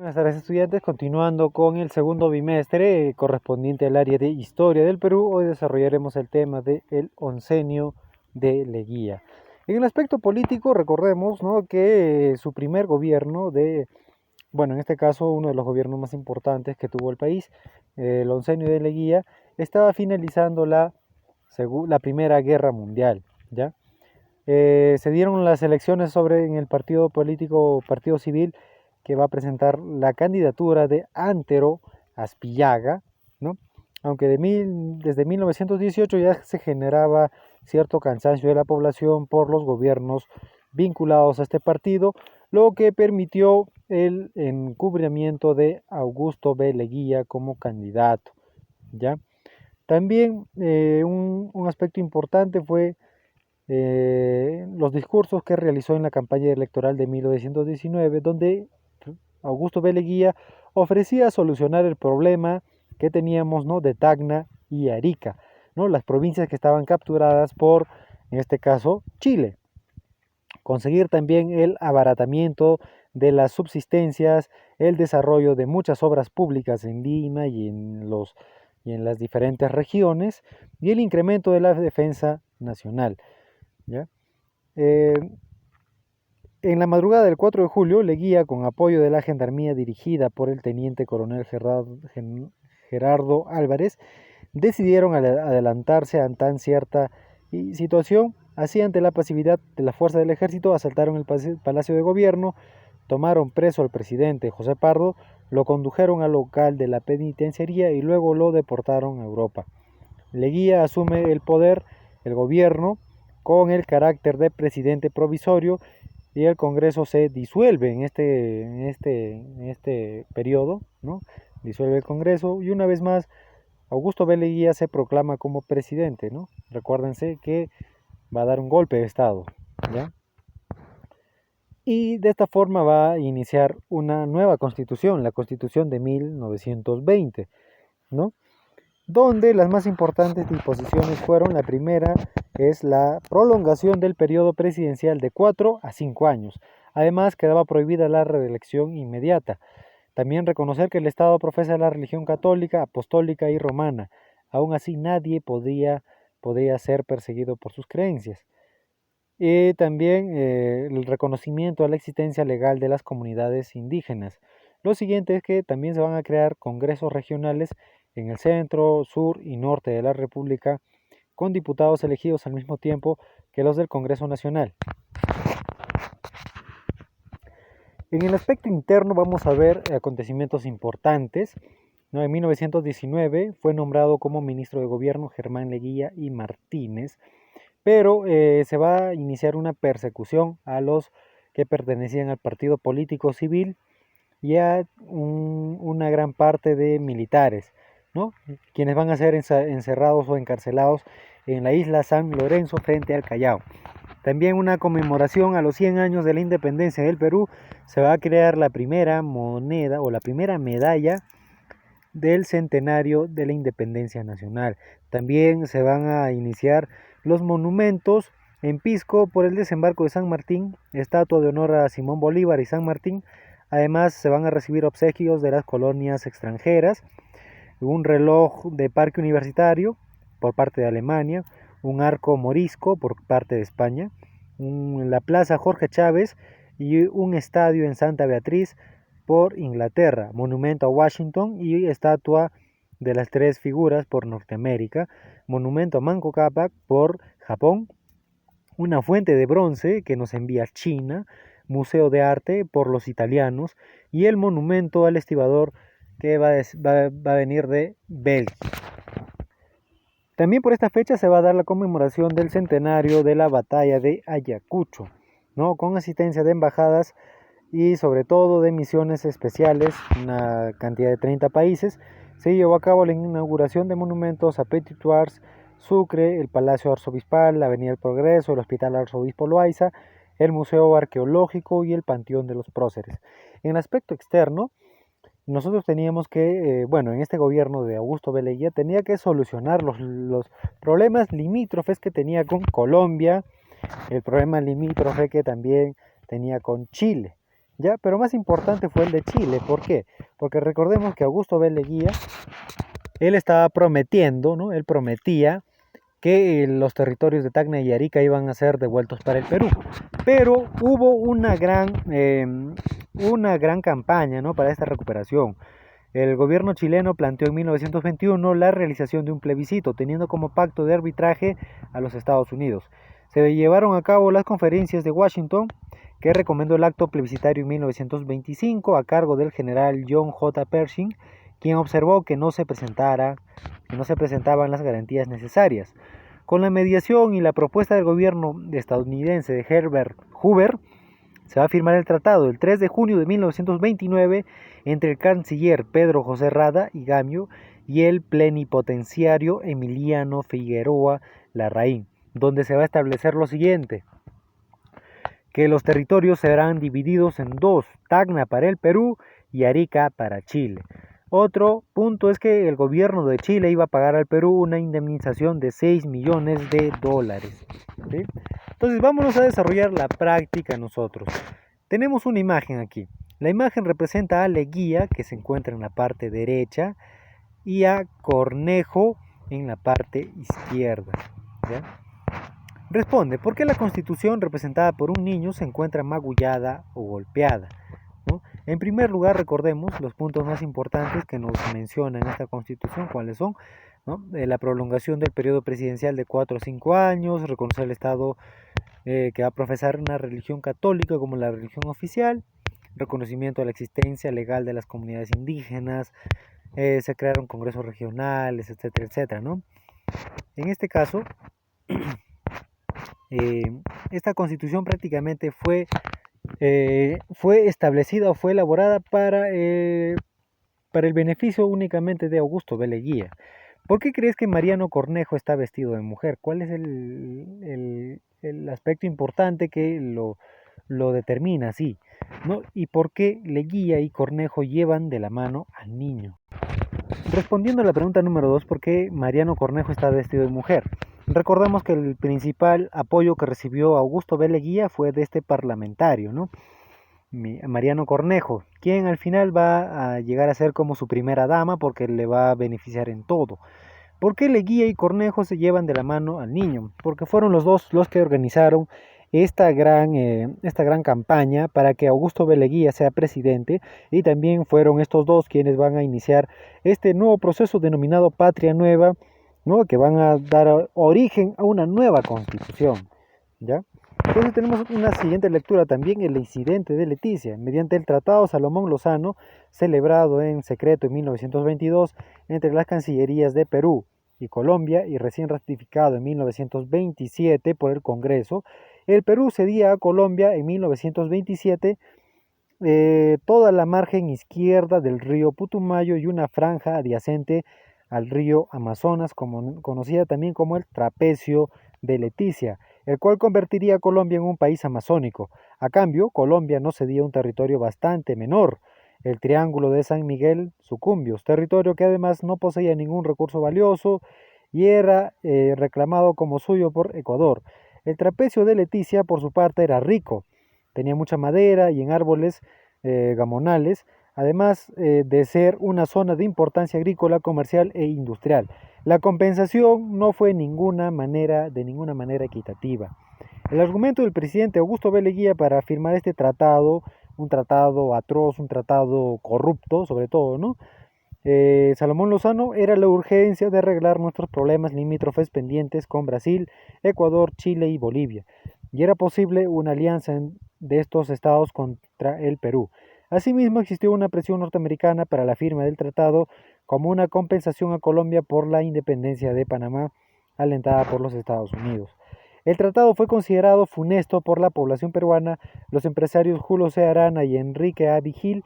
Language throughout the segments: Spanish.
Buenas tardes, estudiantes. Continuando con el segundo bimestre correspondiente al área de Historia del Perú, hoy desarrollaremos el tema del oncenio de Leguía. En el aspecto político, recordemos, ¿no?, que su primer gobierno en este caso uno de los gobiernos más importantes que tuvo el país, el oncenio de Leguía, estaba finalizando la Primera Guerra Mundial, ¿ya? Se dieron las elecciones en el partido político, partido civil, que va a presentar la candidatura de Antero Aspillaga, ¿no? Aunque desde 1918 ya se generaba cierto cansancio de la población por los gobiernos vinculados a este partido, lo que permitió el encubrimiento de Augusto B. Leguía como candidato, ¿ya? También un aspecto importante fue los discursos que realizó en la campaña electoral de 1919, donde Augusto B. Leguía ofrecía solucionar el problema que teníamos, ¿no?, de Tacna y Arica, ¿no?, las provincias que estaban capturadas por, en este caso, Chile. Conseguir también el abaratamiento de las subsistencias, el desarrollo de muchas obras públicas en Lima y en las diferentes regiones, y el incremento de la defensa nacional, ¿ya? En la madrugada del 4 de julio, Leguía, con apoyo de la gendarmería dirigida por el teniente coronel Gerardo Álvarez, decidieron adelantarse a tan cierta situación. Así, ante la pasividad de la fuerza del ejército, asaltaron el Palacio de Gobierno, tomaron preso al presidente José Pardo, lo condujeron al local de la penitenciaría y luego lo deportaron a Europa. Leguía asume el poder, el gobierno, con el carácter de presidente provisorio, y el Congreso se disuelve en este periodo, ¿no? Disuelve el Congreso y una vez más Augusto B. Leguía se proclama como presidente, ¿no? Recuérdense que va a dar un golpe de Estado, ¿ya? Y de esta forma va a iniciar una nueva constitución, la Constitución de 1920, ¿no?, donde las más importantes disposiciones fueron: la primera es la prolongación del periodo presidencial de 4 a 5 años. Además, quedaba prohibida la reelección inmediata. También reconocer que el Estado profesa la religión católica, apostólica y romana. Aún así, nadie podía ser perseguido por sus creencias. Y también el reconocimiento a la existencia legal de las comunidades indígenas. Lo siguiente es que también se van a crear congresos regionales en el centro, sur y norte de la República, con diputados elegidos al mismo tiempo que los del Congreso Nacional. En el aspecto interno vamos a ver acontecimientos importantes, ¿no? En 1919 fue nombrado como ministro de Gobierno Germán Leguía y Martínez, pero se va a iniciar una persecución a los que pertenecían al partido político civil y a una gran parte de militares, ¿no?, quienes van a ser encerrados o encarcelados en la isla San Lorenzo frente al Callao. También una conmemoración a los 100 años de la independencia del Perú. Se va a crear la primera moneda o la primera medalla del centenario de la independencia nacional. También se van a iniciar los monumentos en Pisco por el desembarco de San Martín, estatua de honor a Simón Bolívar y San Martín. Además, se van a recibir obsequios de las colonias extranjeras, un reloj de parque universitario por parte de Alemania, un arco morisco por parte de España, la plaza Jorge Chávez y un estadio en Santa Beatriz por Inglaterra, monumento a Washington y estatua de las tres figuras por Norteamérica, monumento a Manco Cápac por Japón, una fuente de bronce que nos envía China, museo de arte por los italianos y el monumento al estibador que va a venir de Bélgica. También por esta fecha se va a dar la conmemoración del centenario de la batalla de Ayacucho, ¿no?, con asistencia de embajadas y sobre todo de misiones especiales, una cantidad de 30 países. Se llevó a cabo la inauguración de monumentos a Petit Tours, Sucre, el Palacio Arzobispal, la Avenida del Progreso, el Hospital Arzobispo Loaiza, el Museo Arqueológico y el Panteón de los Próceres. En el aspecto externo, nosotros teníamos que, en este gobierno de Augusto B. Leguía tenía que solucionar los problemas limítrofes que tenía con Colombia, el problema limítrofe que también tenía con Chile. ¿ya? Pero más importante fue el de Chile. ¿Por qué? Porque recordemos que Augusto B. Leguía, él estaba prometiendo, ¿no? Él prometía que los territorios de Tacna y Arica iban a ser devueltos para el Perú. Pero hubo una gran campaña, ¿no?, para esta recuperación. El gobierno chileno planteó en 1921 la realización de un plebiscito, teniendo como pacto de arbitraje a los Estados Unidos. Se llevaron a cabo las conferencias de Washington, que recomendó el acto plebiscitario en 1925 a cargo del general John J. Pershing, quien observó que no se presentaban las garantías necesarias. Con la mediación y la propuesta del gobierno estadounidense de Herbert Hoover, se va a firmar el tratado el 3 de junio de 1929 entre el canciller Pedro José Rada y Gamio y el plenipotenciario Emiliano Figueroa Larraín, donde se va a establecer lo siguiente: que los territorios serán divididos en dos, Tacna para el Perú y Arica para Chile. Otro punto es que el gobierno de Chile iba a pagar al Perú una indemnización de 6 millones de dólares. ¿Sí? Entonces vámonos a desarrollar la práctica nosotros. Tenemos una imagen aquí. La imagen representa a Leguía, que se encuentra en la parte derecha, y a Cornejo en la parte izquierda. ¿Ya? Responde, ¿por qué la Constitución representada por un niño se encuentra magullada o golpeada? ¿No? En primer lugar, recordemos los puntos más importantes que nos menciona en esta Constitución, cuáles son, ¿no? La prolongación del periodo presidencial de 4 a 5 años, reconocer el Estado que va a profesar una religión católica como la religión oficial, reconocimiento de la existencia legal de las comunidades indígenas, se crearon congresos regionales, etcétera, etcétera, ¿no? En este caso, esta constitución prácticamente fue establecida o fue elaborada para el beneficio únicamente de Augusto B. Leguía. ¿Por qué crees que Mariano Cornejo está vestido de mujer? ¿Cuál es el aspecto importante que lo determina así? ¿No? ¿Y por qué Leguía y Cornejo llevan de la mano al niño? Respondiendo a la pregunta número 2, ¿por qué Mariano Cornejo está vestido de mujer? Recordemos que el principal apoyo que recibió Augusto B. Leguía fue de este parlamentario, ¿no? Mariano Cornejo, quien al final va a llegar a ser como su primera dama porque le va a beneficiar en todo. ¿Por qué Leguía y Cornejo se llevan de la mano al niño? Porque fueron los dos los que organizaron esta gran campaña para que Augusto B. Leguía sea presidente, y también fueron estos dos quienes van a iniciar este nuevo proceso denominado Patria Nueva, ¿no?, que van a dar origen a una nueva constitución, ¿ya? Entonces tenemos una siguiente lectura también, el incidente de Leticia, mediante el Tratado Salomón-Lozano, celebrado en secreto en 1922 entre las cancillerías de Perú y Colombia y recién ratificado en 1927 por el Congreso. El Perú cedía a Colombia en 1927 toda la margen izquierda del río Putumayo y una franja adyacente al río Amazonas, conocida también como el Trapecio de Leticia, el cual convertiría a Colombia en un país amazónico. A cambio, Colombia no cedía un territorio bastante menor, el Triángulo de San Miguel Sucumbios, territorio que además no poseía ningún recurso valioso y era reclamado como suyo por Ecuador. El Trapecio de Leticia, por su parte, era rico, tenía mucha madera y en árboles gamonales, además de ser una zona de importancia agrícola, comercial e industrial. La compensación no fue de ninguna manera equitativa. El argumento del presidente Augusto B. Leguía para firmar este tratado, un tratado atroz, un tratado corrupto sobre todo, ¿no? Salomón Lozano, era la urgencia de arreglar nuestros problemas limítrofes pendientes con Brasil, Ecuador, Chile y Bolivia, y era posible una alianza de estos estados contra el Perú. Asimismo, existió una presión norteamericana para la firma del tratado como una compensación a Colombia por la independencia de Panamá, alentada por los Estados Unidos. El tratado fue considerado funesto por la población peruana. Los empresarios Julio C. Arana y Enrique A. Vigil,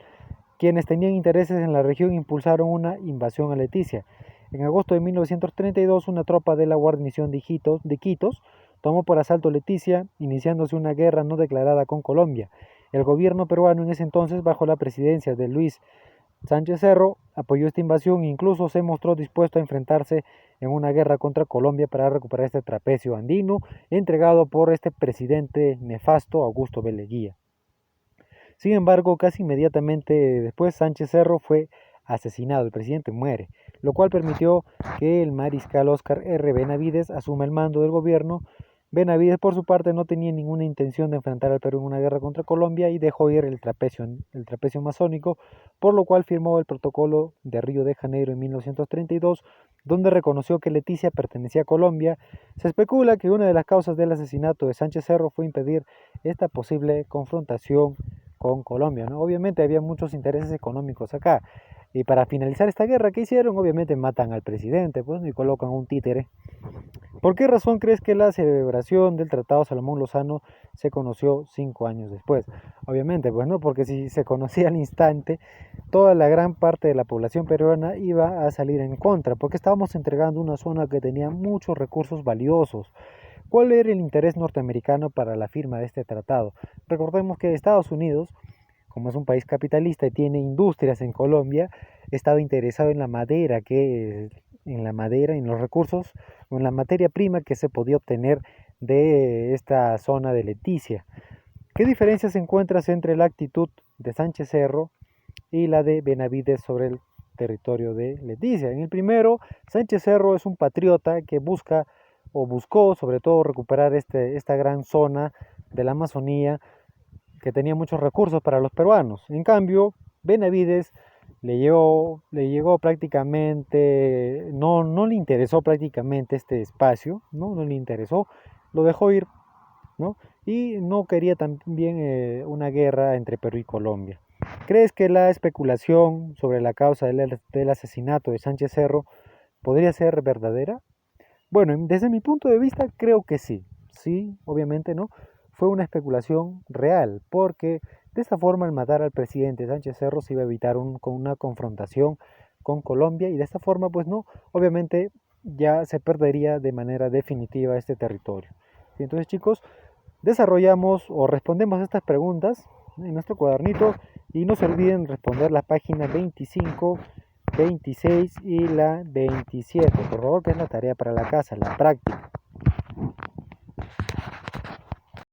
quienes tenían intereses en la región, impulsaron una invasión a Leticia. En agosto de 1932, una tropa de la guarnición de Quitos tomó por asalto Leticia, iniciándose una guerra no declarada con Colombia. El gobierno peruano en ese entonces, bajo la presidencia de Luis Sánchez Cerro, apoyó esta invasión e incluso se mostró dispuesto a enfrentarse en una guerra contra Colombia para recuperar este trapecio andino entregado por este presidente nefasto Augusto B. Leguía. Sin embargo, casi inmediatamente después Sánchez Cerro fue asesinado, el presidente muere, lo cual permitió que el mariscal Óscar R. Benavides asuma el mando del gobierno. Benavides, por su parte, no tenía ninguna intención de enfrentar al Perú en una guerra contra Colombia y dejó ir el trapecio masónico, por lo cual firmó el Protocolo de Río de Janeiro en 1932, donde reconoció que Leticia pertenecía a Colombia. Se especula que una de las causas del asesinato de Sánchez Cerro fue impedir esta posible confrontación con Colombia, ¿no? Obviamente había muchos intereses económicos acá. Y para finalizar esta guerra, ¿qué hicieron? Obviamente matan al presidente, pues, y colocan un títere. ¿Por qué razón crees que la celebración del Tratado Salomón Lozano se conoció 5 años después? Obviamente, pues no, porque si se conocía al instante, toda la gran parte de la población peruana iba a salir en contra, porque estábamos entregando una zona que tenía muchos recursos valiosos. ¿Cuál era el interés norteamericano para la firma de este tratado? Recordemos que Estados Unidos, como es un país capitalista y tiene industrias en Colombia, estaba interesado en la madera, en los recursos o en la materia prima que se podía obtener de esta zona de Leticia. ¿Qué diferencias encuentras entre la actitud de Sánchez Cerro y la de Benavides sobre el territorio de Leticia? En el primero, Sánchez Cerro es un patriota que busca o buscó sobre todo recuperar esta gran zona de la Amazonía que tenía muchos recursos para los peruanos. En cambio, Benavides le llegó prácticamente, no le interesó prácticamente este espacio, no le interesó, lo dejó ir, ¿no? Y no quería también una guerra entre Perú y Colombia. ¿Crees que la especulación sobre la causa del asesinato de Sánchez Cerro podría ser verdadera? Bueno, desde mi punto de vista creo que sí. Sí, obviamente no. Fue una especulación real, porque de esta forma al matar al presidente Sánchez Cerro se iba a evitar una confrontación con Colombia y de esta forma pues no, obviamente ya se perdería de manera definitiva este territorio. Y entonces chicos, desarrollamos o respondemos estas preguntas en nuestro cuadernito y no se olviden responder la página 25, 26 y la 27, por favor, que es la tarea para la casa, la práctica.